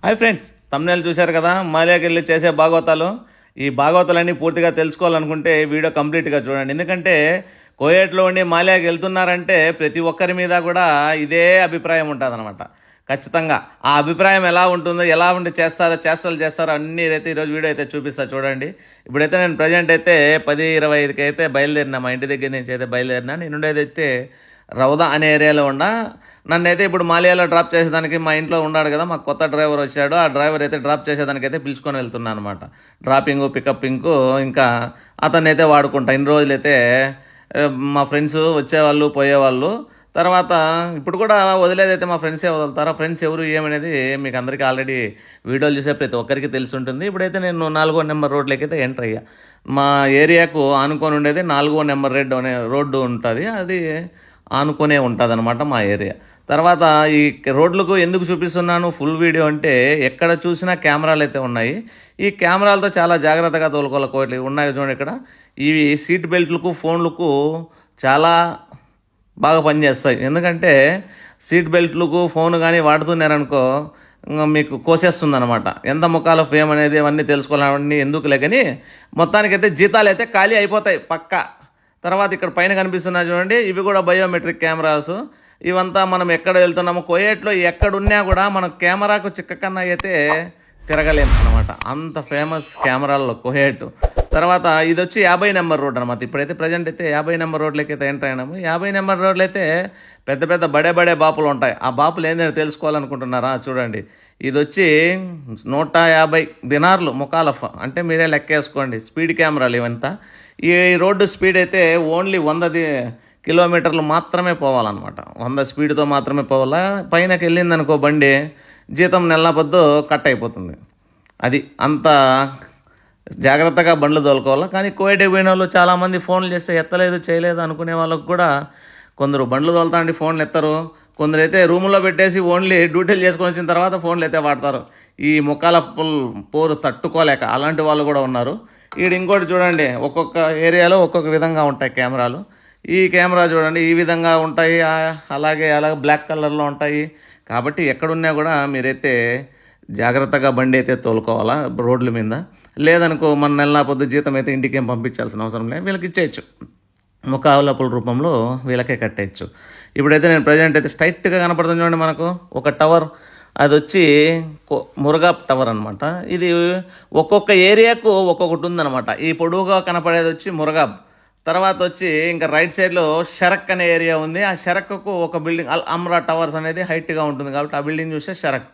Hi friends, thumbnail చూశారు కదా, మాలియాకి వెళ్ళి చేసే భాగవతాలు. ఈ భాగవతాలన్నీ పూర్తిగా తెలుసుకోవాలనుకుంటే వీడియో కంప్లీట్గా చూడండి. ఎందుకంటే కోయేట్లో ఉండి మాలియాకి వెళ్తున్నారంటే ప్రతి ఒక్కరి మీద కూడా ఇదే అభిప్రాయం ఉంటుంది. ఖచ్చితంగా ఆ అభిప్రాయం ఎలా ఉంటుందో, ఎలా ఉండి చేష్టలు చేస్తారో అన్నీ అయితే ఈరోజు వీడియో అయితే చూపిస్తా చూడండి. ఇప్పుడైతే నేను ప్రజెంట్ అయితే 10:25కి అయితే బయలుదేరినా, మా ఇంటి దగ్గర నుంచి అయితే బయలుదేరినా. నేను ఉండేదైతే రౌదా అనే ఏరియాలో నన్నైతే ఇప్పుడు మాలియాలో డ్రాప్ చేసేదానికి మా ఇంట్లో ఉన్నాడు కదా, మాకు కొత్త డ్రైవర్ వచ్చాడు. ఆ డ్రైవర్ అయితే డ్రాప్ చేసేదానికైతే పిలుచుకొని వెళ్తున్నాను అనమాట. డ్రాపింగ్ పికప్పింగ్ ఇంకా అతన్ని అయితే వాడుకుంటా. ఇన్ని రోజులైతే మా ఫ్రెండ్స్ వచ్చేవాళ్ళు పోయేవాళ్ళు. తర్వాత ఇప్పుడు కూడా వదిలేదైతే మా ఫ్రెండ్సే వదులుతారు. ఫ్రెండ్స్ ఎవరు ఏమనేది మీకు అందరికీ ఆల్రెడీ వీడియోలు చూసే ప్రతి ఒక్కరికి తెలిసి ఉంటుంది. ఇప్పుడైతే నేను 4వ నెంబర్ రోడ్లోకి అయితే ఎంటర్ అయ్యా. మా ఏరియాకు ఆనుకొని ఉండేది 4వ నెంబర్ రోడ్డు ఉంటుంది. అది ఆనుకునే ఉంటుంది అనమాట మా ఏరియా. తర్వాత ఈ రోడ్లకు ఎందుకు చూపిస్తున్నాను ఫుల్ వీడియో అంటే, ఎక్కడ చూసినా కెమెరాలు అయితే ఉన్నాయి. ఈ కెమెరాలతో చాలా జాగ్రత్తగా తోలుకోవాలి. ఉన్నాయి చూడండి ఇక్కడ. ఇవి సీట్ బెల్ట్లకు ఫోన్లకు చాలా బాగా పనిచేస్తాయి. ఎందుకంటే సీట్ బెల్ట్లకు ఫోన్ కానీ వాడుతున్నారనుకో మీకు కోసేస్తుంది అనమాట. ఎంత ముఖాల ఫేమ్ అనేది అవన్నీ తెలుసుకోవాలన్నీ ఎందుకులే, కానీ మొత్తానికైతే జీతాలు అయితే ఖాళీ అయిపోతాయి పక్కా. తర్వాత ఇక్కడ పైన కనిపిస్తున్నా చూడండి, ఇవి కూడా బయోమెట్రిక్ కెమెరాస్. ఇవంతా మనం ఎక్కడ వెళ్తున్నామో కోయేట్లో ఎక్కడున్నా కూడా మనం కెమెరాకు చిక్కకన్నా అయితే తిరగలేము అనమాట. అంత ఫేమస్ కెమెరాల్లో కోయేట్. తర్వాత ఇది వచ్చి 50 నెంబర్ రోడ్ అనమాట. ఇప్పుడైతే ప్రజెంట్ అయితే 50 నెంబర్ రోడ్లకి అయితే ఎంటర్ అయినాము. 50 నెంబర్ రోడ్లు అయితే పెద్ద పెద్ద బడే బాపులు ఉంటాయి. ఆ బాపులు ఏంటంటే తెలుసుకోవాలనుకుంటున్నారా? చూడండి, ఇది వచ్చి 150 దినార్లు ముఖాలఫ్ అంటే మీరే లెక్కేసుకోండి. స్పీడ్ కెమెరాలు ఇవంతా. ఈ రోడ్డు స్పీడ్ అయితే ఓన్లీ 100 కిలోమీటర్లు మాత్రమే పోవాలన్నమాట. 100 స్పీడ్తో మాత్రమే పోవాలా. పైనకి వెళ్ళిందనుకో బండి, జీతం నెల పొద్దు కట్ అయిపోతుంది. అది అంత జాగ్రత్తగా బండ్లు తోలుకోవాలి. కానీ కోవిడ్ పోయిన వాళ్ళు చాలామంది ఫోన్లు చేస్తే ఎత్తలేదు చేయలేదు అనుకునే వాళ్ళకు కూడా కొందరు బండ్లు తోలుతాండి ఫోన్లు ఎత్తరు. కొందరు అయితే రూములో పెట్టేసి ఓన్లీ డ్యూటీలు చేసుకొని వచ్చిన తర్వాత ఫోన్లు అయితే వాడతారు. ఈ ముఖాల పోరు తట్టుకోలేక అలాంటి వాళ్ళు కూడా ఉన్నారు. ఈడ ఇంకోటి చూడండి, ఒక్కొక్క ఏరియాలో ఒక్కొక్క విధంగా ఉంటాయి కెమెరాలు. ఈ కెమెరా చూడండి ఈ విధంగా ఉంటాయి, అలాగే బ్లాక్ కలర్లో ఉంటాయి. కాబట్టి ఎక్కడున్నా కూడా మీరైతే జాగ్రత్తగా బండి అయితే తోలుకోవాలా రోడ్ల మీద. లేదనుకో మన నెల పొద్దు జీతం అయితే ఇంటికి ఏం పంపించాల్సిన అవసరం లేదు, వీళ్ళకి ఇచ్చేయచ్చు. ముఖావలపుల రూపంలో వీళ్ళకే కట్టేయచ్చు. ఇప్పుడైతే నేను ప్రజెంట్ అయితే స్ట్రైట్గా కనపడుతుంది చూడండి మనకు ఒక టవర్. అది వచ్చి మురగాబ్ టవర్ అనమాట. ఇది ఒక్కొక్క ఏరియాకు ఒక్కొక్కటి ఉందన్నమాట. ఈ పొడవుగా కనపడేది వచ్చి మురగాబ్. తర్వాత వచ్చి ఇంకా రైట్ సైడ్లో షరక్ అనే ఏరియా ఉంది. ఆ షరక్కు ఒక బిల్డింగ్ అమ్రా టవర్స్ అనేది హైట్గా ఉంటుంది కాబట్టి ఆ బిల్డింగ్ చూస్తే షరక్.